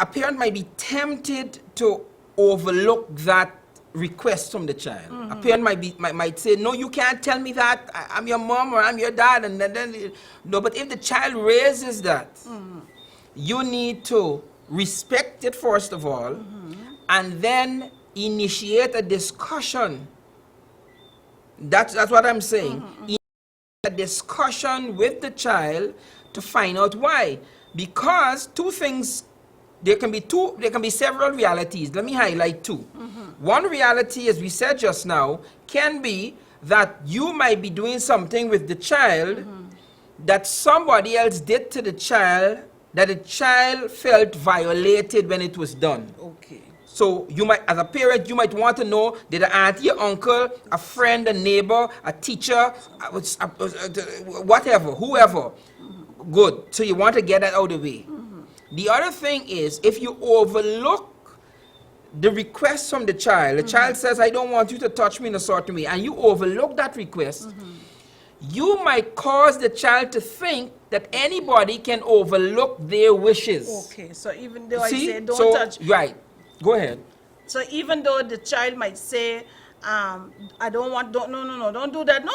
a parent might be tempted to overlook that request from the child. A parent might say, no, you can't tell me that. I'm your mom or I'm your dad. And then no, but if the child raises that, you need to respect it first of all, and then initiate a discussion. That's what I'm saying. A discussion with the child to find out why. Because two things, there can be several realities. Let me highlight two. One reality, as we said just now, can be that you might be doing something with the child that somebody else did to the child, that the child felt violated when it was done. Okay. So you might, as a parent, you might want to know, did an auntie, uncle, a friend, a neighbor, a teacher, whatever, whoever. Good. So you want to get that out of the way. The other thing is, if you overlook the request from the child says, I don't want you to touch me in a certain way, and you overlook that request, you might cause the child to think that anybody can overlook their wishes. Okay, so even though See? I say don't touch, right, go ahead. so even though the child might say, I don't want, don't do that, no,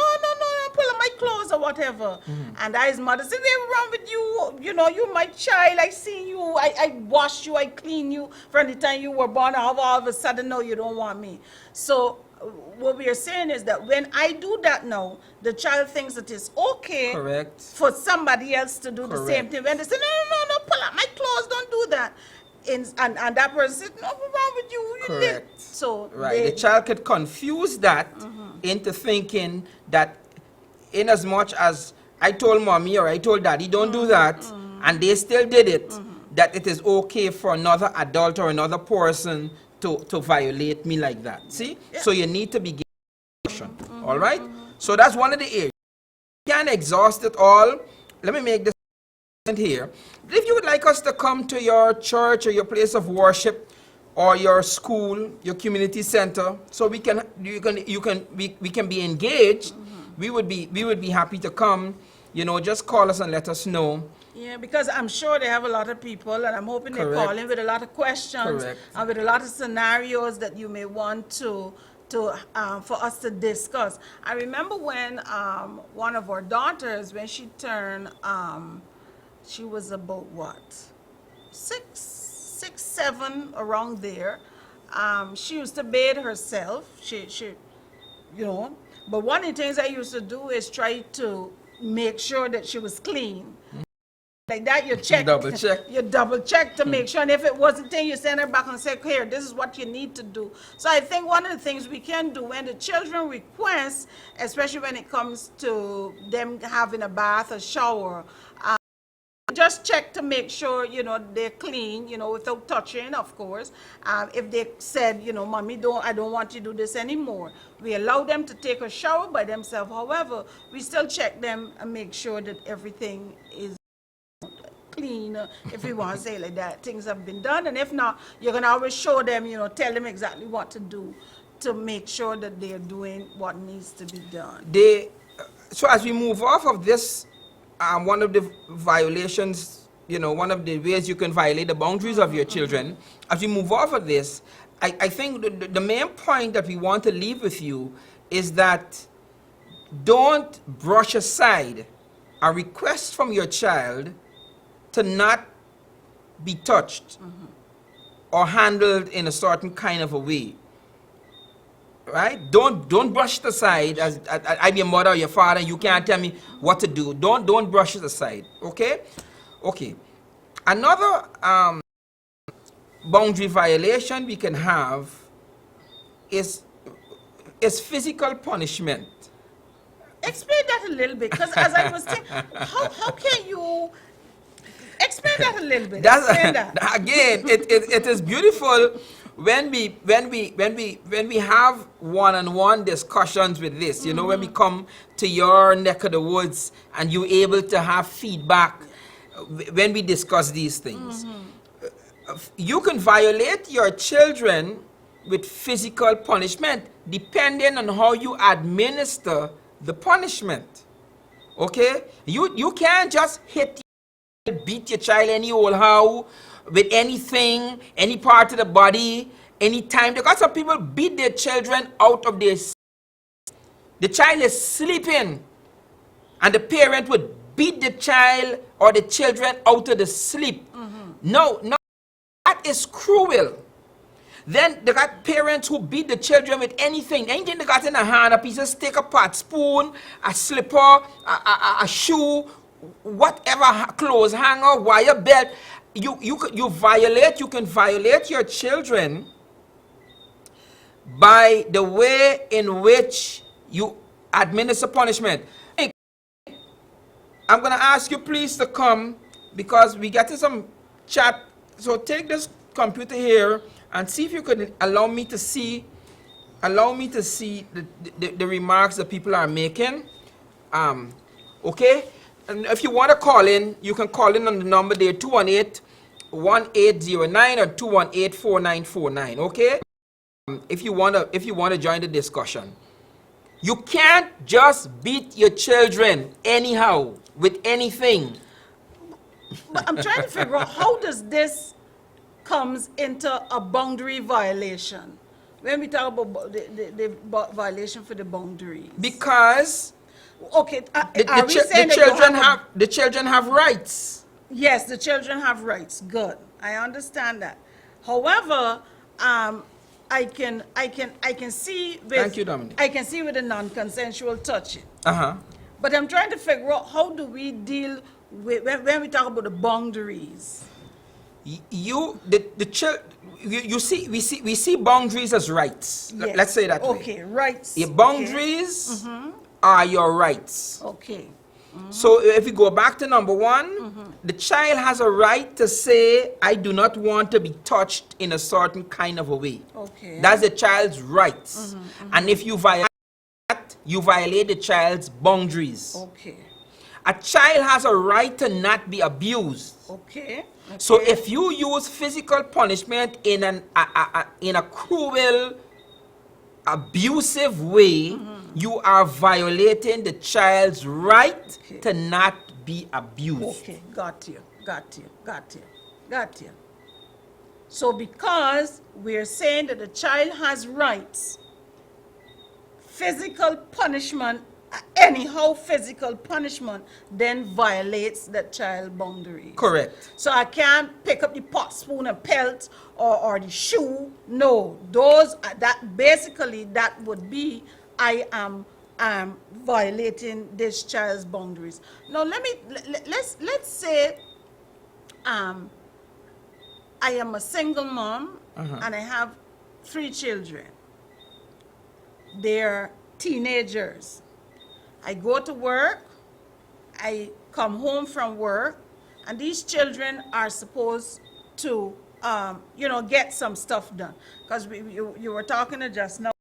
pull on my clothes or whatever, and his mother says, what's wrong with you? You know, you my child, I see you, I wash you, I clean you from the time you were born, all of a sudden, no, you don't want me. So what we are saying is that when I do that now, the child thinks that it's okay Correct. for somebody else to do the same Correct. thing. When they say, no, pull out my clothes, don't do that. And that person says, no, what's wrong with you? You did. Correct. So Right, the child could confuse that into thinking that in as much as I told mommy or I told daddy don't do that, and they still did it, that it is okay for another adult or another person to violate me like that. See? Yeah. So you need to begin all right? So that's one of the areas. You can't exhaust it all. Let me make this here. If you would like us to come to your church or your place of worship or your school, your community center, so we can be engaged, we would be happy to come. You know, just call us and let us know. yeah, because I'm sure they have a lot of people, and I'm hoping they're Correct. calling with a lot of questions Correct. and with a lot of scenarios that you may want to for us to discuss. I remember when one of our daughters, when she turned, she was about what, 6, 7, around there. She used to bathe herself. She, you know. But one of the things I used to do is try to make sure that she was clean. Like that, you check. Double check. You double check to make sure. And if it wasn't thing, you send her back and say, here, this is what you need to do. So I think one of the things we can do when the children request, especially when it comes to them having a bath or shower, just check to make sure, you know, they're clean, you know, without touching, of course. If they said, you know, mommy, I don't want you to do this anymore, we allow them to take a shower by themselves. However, we still check them and make sure that everything is clean, if we want to say like that. Things have been done, and if not, you're going to always show them, you know, tell them exactly what to do to make sure that they're doing what needs to be done. So as we move off of this, one of the violations, you know, one of the ways you can violate the boundaries of your children, as we move off of this, I think the main point that we want to leave with you is that don't brush aside a request from your child to not be touched or handled in a certain kind of a way. Right? Don't brush it aside as I'm your mother or your father. You can't tell me what to do. Don't brush it aside. Okay? Okay. Another boundary violation we can have is physical punishment. Explain that a little bit, because as I was thinking, how can you explain that a little bit? Explain that. Again, it is beautiful when we have one-on-one discussions with this, you know, when we come to your neck of the woods and you're able to have feedback when we discuss these things. You can violate your children with physical punishment depending on how you administer the punishment. Okay? You can't just beat your child any old how, with anything, any part of the body, anytime. Because some people beat their children out of their sleep. The child is sleeping, and the parent would beat the child or the children out of the sleep. No, that is cruel. Then they got parents who beat the children with anything they got in a hand, a piece of stick, a pot, spoon, a slipper, a shoe, whatever, clothes hanger, wire belt. You can violate your children by the way in which you administer punishment. Hey, I'm gonna ask you please to come because we getting some chat. So take this computer here and see if you could allow me to see the remarks that people are making. Okay? And if you want to call in, you can call in on the number there, 218-1809 or 218-4949. Okay? If you want to join the discussion. You can't just beat your children anyhow with anything. But I'm trying to figure out how does this comes into a boundary violation when we talk about the violation for the boundaries. Because okay, the children have rights. Yes, the children have rights. Good, I understand that. However, I can see with Thank you, Dominic. I can see with a non-consensual touching. But I'm trying to figure out how do we deal with when we talk about the boundaries. You see we see boundaries as rights. Yes. Let's say that way. Okay, rights. Your boundaries are your rights. Okay. So if we go back to number one, the child has a right to say, I do not want to be touched in a certain kind of a way. Okay. That's the child's rights. And if you violate that, you violate the child's boundaries. Okay. A child has a right to not be abused. Okay. So if you use physical punishment in a cruel, abusive way, you are violating the child's right to not be abused. Okay, got you. So because we're saying that the child has rights, physical punishment, anyhow physical punishment, then violates the child boundary. Correct. So I can't pick up the pot, spoon, and pelt, or the shoe. No, those that basically that would be I am violating this child's boundaries. Now let's say I am a single mom and I have 3 children. They're teenagers. I go to work, I come home from work, and these children are supposed to, get some stuff done. Because you were talking to just now.